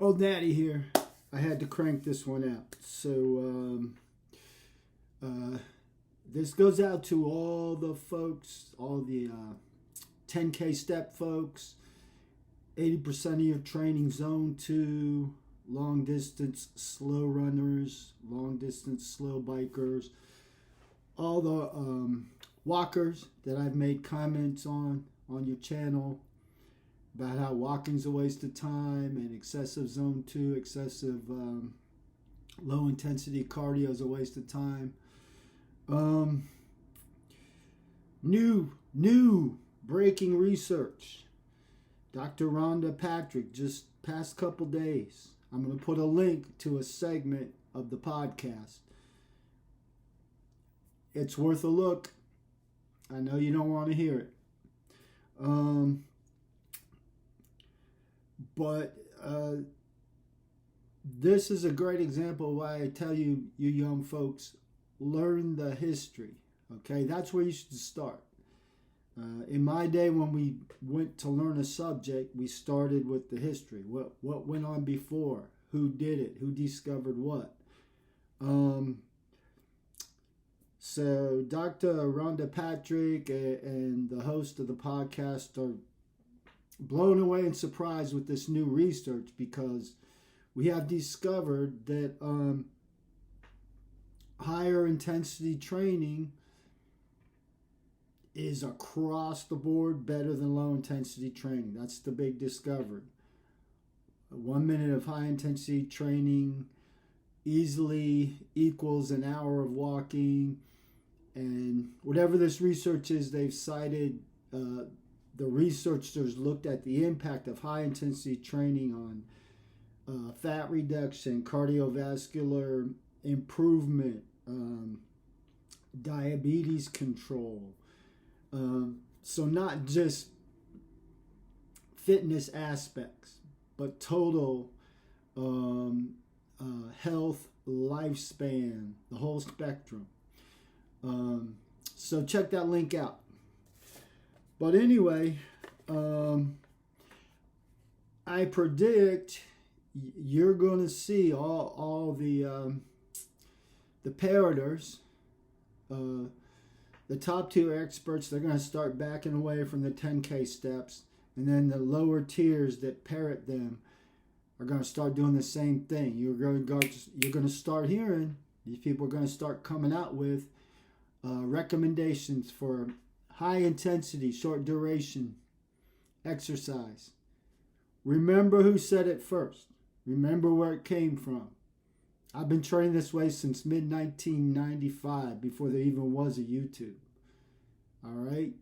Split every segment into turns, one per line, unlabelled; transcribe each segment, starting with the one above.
Old Natty here. I had to crank this one out. So this goes out to all the folks, all the 10K step folks, 80% of your training zone 2, long distance slow runners, long distance slow bikers, all the walkers that I've made comments on your channel about how walking's a waste of time and excessive zone 2, excessive low intensity cardio is a waste of time. New breaking research. Dr. Rhonda Patrick, just past couple days. I'm going to put a link to a segment of the podcast. It's worth a look. I know you don't want to hear it. But this is a great example of why I tell you, you young folks, learn the history. Okay, that's where you should start. In my day, when we went to learn a subject, we started with the history. What went on before? Who did it? Who discovered what? So Dr. Rhonda Patrick and the host of the podcast are blown away and surprised with this new research, because we have discovered that higher intensity training is across the board better than low intensity training. That's the big discovery. 1 minute of high intensity training easily equals an hour of walking. And whatever this research is, they've cited, the researchers looked at the impact of high intensity training on fat reduction, cardiovascular improvement, diabetes control. So not just fitness aspects, but total health, lifespan, the whole spectrum. So check that link out. But anyway, I predict you're going to see all the parroters, the top 2 experts. They're going to start backing away from the 10K steps, and then the lower tiers that parrot them are going to start doing the same thing. You're going to start hearing these people are going to start coming out with recommendations for high intensity, short duration exercise. Remember who said it first. Remember where it came from. I've been training this way since mid-1995, before there even was a YouTube. All right?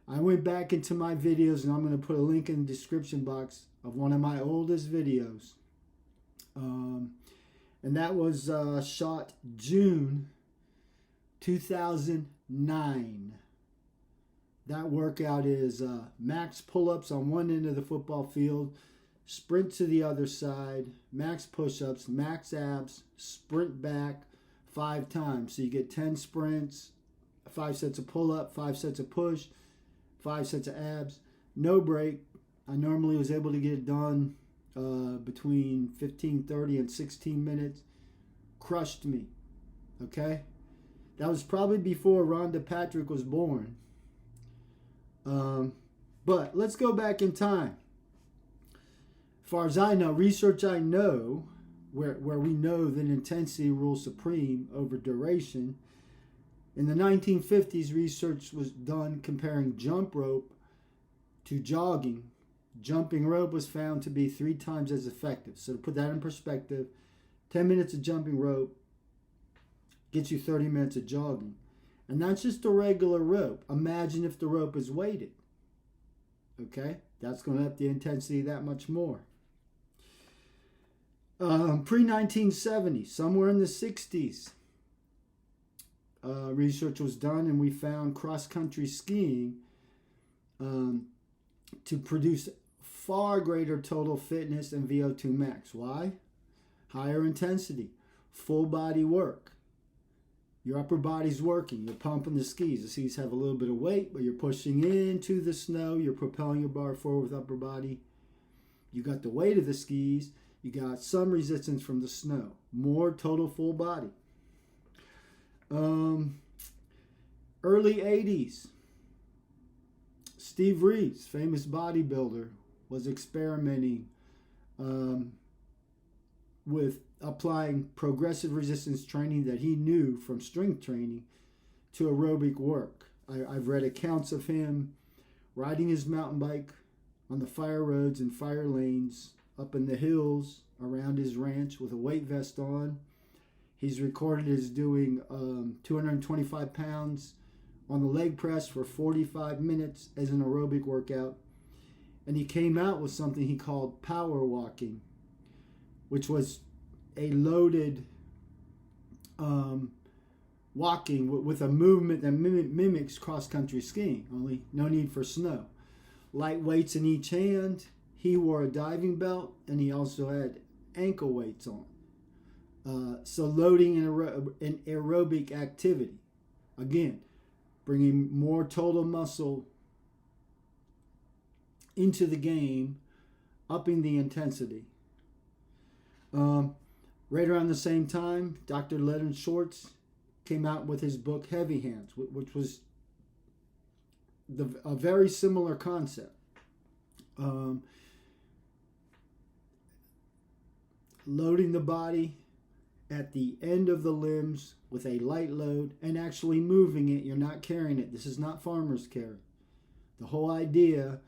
I went back into my videos, and I'm going to put a link in the description box of one of my oldest videos. And that was shot June 2009. That workout is max pull-ups on one end of the football field, sprint to the other side, max push-ups, max abs, sprint back 5 times. So you get 10 sprints, 5 sets of pull-up, 5 sets of push, 5 sets of abs, no break. I normally was able to get it done between 15:30 and 16 minutes. Crushed me. Okay? That was probably before Rhonda Patrick was born. But let's go back in time. As far as I know, research I know, where we know that intensity rules supreme over duration. In the 1950s, research was done comparing jump rope to jogging. Jumping rope was found to be 3 times as effective. So to put that in perspective, 10 minutes of jumping rope gets you 30 minutes of jogging. And that's just a regular rope. Imagine if the rope is weighted. Okay? That's going to up the intensity that much more. Pre-1970, somewhere in the 60s, research was done, and we found cross-country skiing to produce far greater total fitness and VO2 max. Why? Higher intensity, full body work. Your upper body's working. You're pumping the skis. The skis have a little bit of weight, but you're pushing into the snow. You're propelling your bar forward with upper body. You got the weight of the skis. You got some resistance from the snow. More total full body. Early 80s. Steve Reeves, famous bodybuilder, was experimenting with applying progressive resistance training that he knew from strength training to aerobic work. I've read accounts of him riding his mountain bike on the fire roads and fire lanes up in the hills around his ranch with a weight vest on. He's recorded as doing 225 pounds on the leg press for 45 minutes as an aerobic workout. And he came out with something he called power walking, which was a loaded walking with a movement that mimics cross-country skiing, only no need for snow. Light weights in each hand. He wore a diving belt, and he also had ankle weights on. So loading an aerobic activity. Again, bringing more total muscle into the game, upping the intensity. Right around the same time, Dr. Leonard Schwartz came out with his book Heavy Hands, which was a very similar concept. Loading the body at the end of the limbs with a light load and actually moving it. You're not carrying it. This is not farmer's carry. The whole idea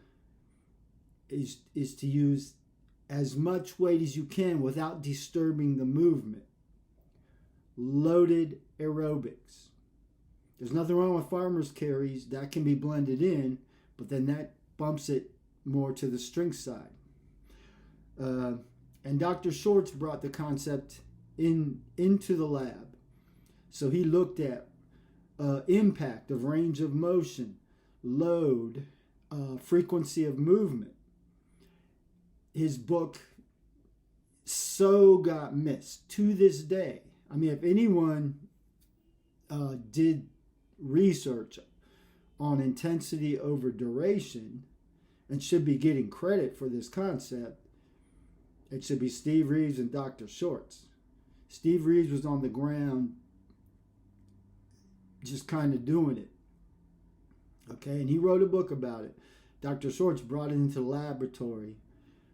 is to use as much weight as you can without disturbing the movement. Loaded aerobics. There's nothing wrong with farmer's carries. That can be blended in, but then that bumps it more to the strength side. And Dr. Schwartz brought the concept into the lab. So he looked at impact of range of motion, load, frequency of movement. His book so got missed to this day. I mean, if anyone did research on intensity over duration and should be getting credit for this concept, it should be Steve Reeves and Dr. Schwartz. Steve Reeves was on the ground just kind of doing it. Okay, and he wrote a book about it. Dr. Schwartz brought it into the laboratory,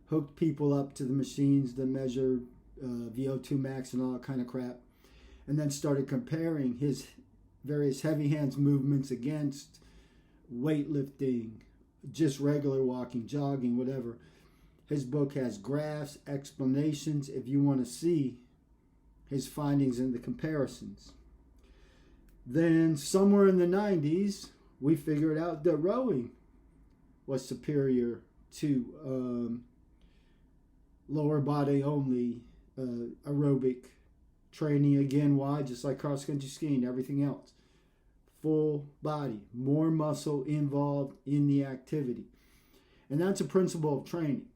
hooked people up to the machines that measure VO2 max and all that kind of crap, and then started comparing his various heavy hands movements against weightlifting, just regular walking, jogging, whatever. His book has graphs, explanations, if you want to see his findings and the comparisons. Then somewhere in the 90s, we figured out that rowing was superior to lower body only aerobic training. Again, why? Just like cross-country skiing, everything else. Full body, more muscle involved in the activity. And that's a principle of training.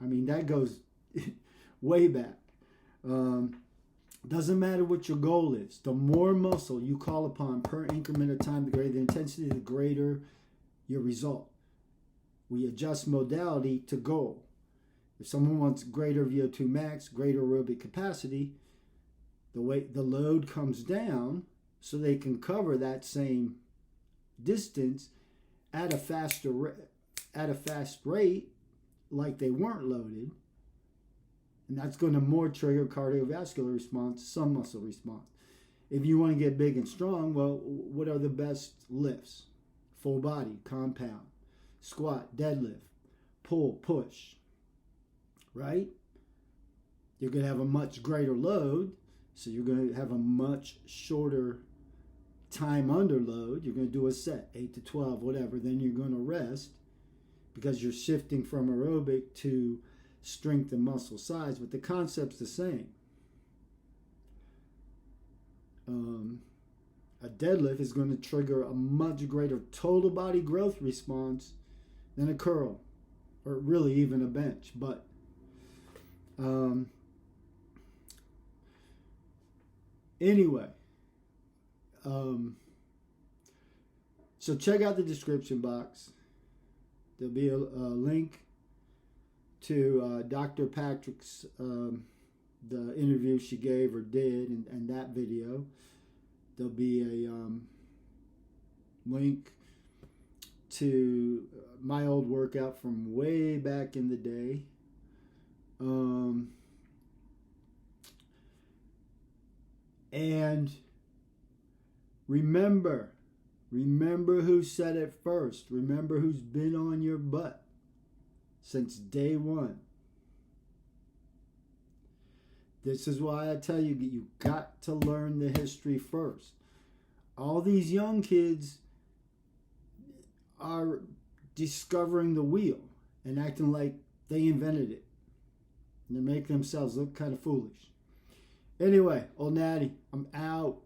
I mean, that goes way back. Doesn't matter what your goal is. The more muscle you call upon per increment of time, the greater the intensity, the greater your result. We adjust modality to goal. If someone wants greater VO2 max, greater aerobic capacity, the load comes down so they can cover that same distance at a fast rate, like they weren't loaded. And that's going to more trigger cardiovascular response, some muscle response. If you want to get big and strong, well, what are the best lifts? Full body, compound, squat, deadlift, pull, push, right? You're going to have a much greater load, so you're going to have a much shorter time under load. You're going to do a set, 8 to 12, whatever. Then you're going to rest because you're shifting from aerobic to strength and muscle size, but the concept's the same. A deadlift is going to trigger a much greater total body growth response than a curl, or really even a bench. But anyway, so check out the description box. There'll be a link to Dr. Patrick's the interview she gave or did, and that video. There'll be a link to my old workout from way back in the day. And remember who said it first. Remember who's been on your butt since day one. This is why I tell you, you got to learn the history first. All these young kids are discovering the wheel and acting like they invented it. And they make themselves look kind of foolish. Anyway, old Natty, I'm out.